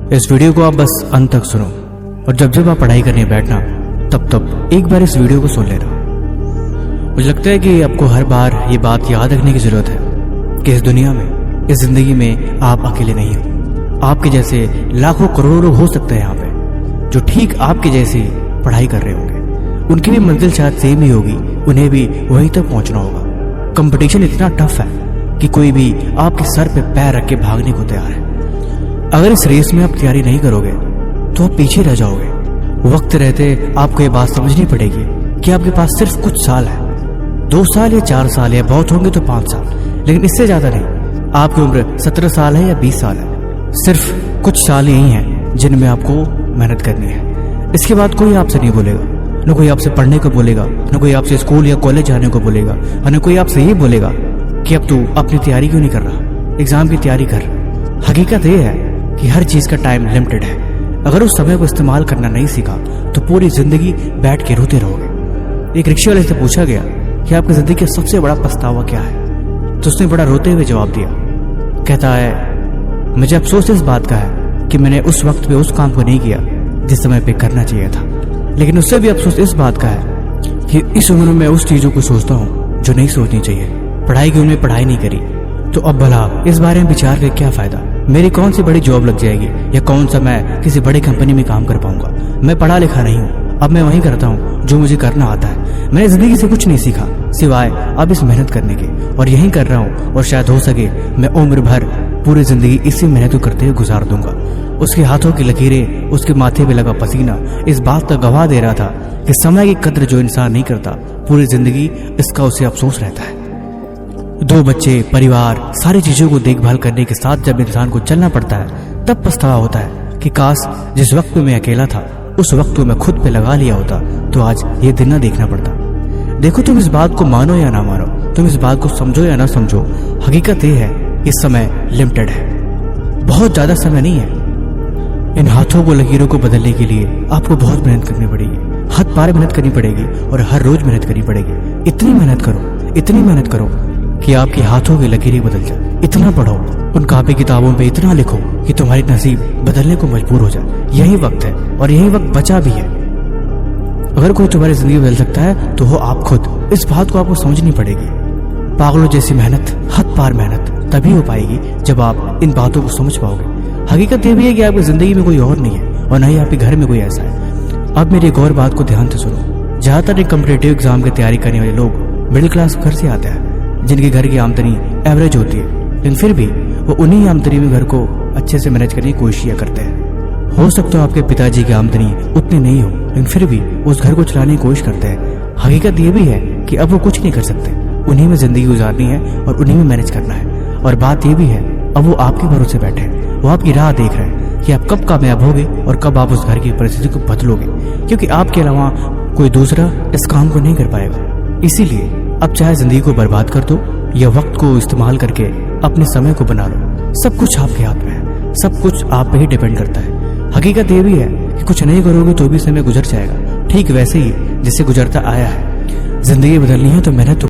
इस वीडियो को आप बस अंत तक सुनो और जब आप पढ़ाई करने बैठना तब एक बार इस वीडियो को सुन लेना। मुझे लगता है कि आपको हर बार ये बात याद रखने की जरूरत है कि इस दुनिया में, इस जिंदगी में आप अकेले नहीं हो। आपके जैसे लाखों करोड़ों हो सकते हैं यहाँ पे जो ठीक आपके जैसी पढ़ाई कर रहे होंगे। उनकी भी मंजिल शायद सेम ही होगी, उन्हें भी वहीं तक पहुंचना होगा। कंपटीशन इतना टफ है कि कोई भी आपके सर पे पैर रख के भागने को तैयार है। अगर इस रेस में आप तैयारी नहीं करोगे तो आप पीछे रह जाओगे। वक्त रहते आपको ये बात समझनी पड़ेगी कि आपके पास सिर्फ कुछ साल है, 2 साल या 4 साल या बहुत होंगे तो 5 साल, लेकिन इससे ज्यादा नहीं। आपकी उम्र 17 साल है या 20 साल है, सिर्फ कुछ साल यही हैं जिनमें आपको मेहनत करनी है। इसके बाद कोई आपसे नहीं बोलेगा, न कोई आपसे पढ़ने को बोलेगा, न कोई आपसे स्कूल या कॉलेज जाने को बोलेगा, और न कोई आपसे ये बोलेगा कि अब तू अपनी तैयारी क्यों नहीं कर रहा, एग्जाम की तैयारी कर। हकीकत ये है कि हर चीज का टाइम लिमिटेड है। अगर उस समय को इस्तेमाल करना नहीं सीखा तो पूरी जिंदगी बैठ के रोते रहोगे। एक रिक्शे वाले से पूछा गया कि आपकी जिंदगी का सबसे बड़ा पछतावा क्या है, तो उसने बड़ा रोते हुए जवाब दिया। कहता है, मुझे अफसोस इस बात का है कि मैंने उस वक्त पे उस काम को नहीं किया जिस समय पे करना चाहिए था, लेकिन उससे भी अफसोस इस बात का है कि इस उम्र में उस चीजों को सोचता हूँ जो नहीं सोचनी चाहिए। पढ़ाई की उम्र में पढ़ाई नहीं करी तो अब भला इस बारे में विचार कर क्या फायदा। मेरी कौन सी बड़ी जॉब लग जाएगी या कौन सा मैं किसी बड़ी कंपनी में काम कर पाऊंगा। मैं पढ़ा लिखा नहीं हूँ, अब मैं वही करता हूँ जो मुझे करना आता है। मैंने जिंदगी से कुछ नहीं सीखा सिवाय अब इस मेहनत करने के, और यही कर रहा हूँ, और शायद हो सके मैं उम्र भर पूरी जिंदगी इसी मेहनत को करते हुए गुजार दूंगा। उसके हाथों की लकीरें, उसके माथे पे लगा पसीना इस बात का गवाह दे रहा था कि समय की कद्र जो इंसान नहीं करता पूरी जिंदगी इसका उसे अफसोस रहता है। 2 बच्चे, परिवार, सारी चीजों को देखभाल करने के साथ जब इंसान को चलना पड़ता है तब पछतावा होता है कि काश जिस वक्त में मैं अकेला था उस वक्त को मैं खुद पे लगा लिया होता तो आज ये दिन ना देखना पड़ता। देखो, तुम इस बात को मानो या ना मानो, तुम इस बात को समझो या ना समझो, हकीकत ये है इस समय लिमिटेड है, बहुत ज्यादा समय नहीं है। इन हाथों को, लकीरों को बदलने के लिए आपको बहुत मेहनत करनी पड़ेगी, हाथ पार मेहनत करनी पड़ेगी और हर रोज मेहनत करनी पड़ेगी। इतनी मेहनत करो, इतनी मेहनत करो कि आपके हाथों की लकीरें बदल जाए। इतना पढ़ो, उन कापी किताबों पे इतना लिखो कि तुम्हारी नसीब बदलने को मजबूर हो जाए। यही वक्त है और यही वक्त बचा भी है। अगर कोई तुम्हारी जिंदगी बदल सकता है तो हो आप खुद। इस बात को आपको समझनी पड़ेगी। पागलों जैसी मेहनत, हद पार मेहनत तभी हो पाएगी जब आप इन बातों को समझ पाओगे। हकीकत यह भी है कि आपकी जिंदगी में कोई और नहीं है और न ही आपके घर में कोई ऐसा है। अब मेरी एक और बात को ध्यान से सुनो। ज्यादातर कॉम्पिटिटिव एग्जाम की तैयारी करने वाले लोग मिडिल क्लास घर से आते हैं, जिनके घर की आमदनी एवरेज होती है, लेकिन फिर भी वो उन्हीं आमदनी में घर को अच्छे से मैनेज करने की कोशिश करते हैं। हो सकता है आपके पिताजी की आमदनी उतनी नहीं हो, लेकिन फिर भी उस घर को चलाने की कोशिश करते हैं। हकीकत ये भी है कि अब वो कुछ नहीं कर सकते, उन्हीं में जिंदगी गुजारनी है और उन्हीं में मैनेज करना है। और बात ये भी है, अब वो आपके भरोसे बैठे हैं, वो आपकी राह देख रहे हैं कि आप कब कामयाब होगे और कब आप उस घर की परिस्थिति को बदलोगे, क्योंकि आपके अलावा कोई दूसरा इस काम को नहीं कर पाएगा। इसीलिए अब चाहे जिंदगी को बर्बाद कर दो या वक्त को इस्तेमाल करके अपने समय को बना लो, सब कुछ आपके हाथ में है, सब कुछ आप पे ही डिपेंड करता है। हकीकत ये भी है कि कुछ नहीं करोगे तो भी समय गुजर जाएगा, ठीक वैसे ही जिससे गुजरता आया है। जिंदगी बदलनी है तो मेहनत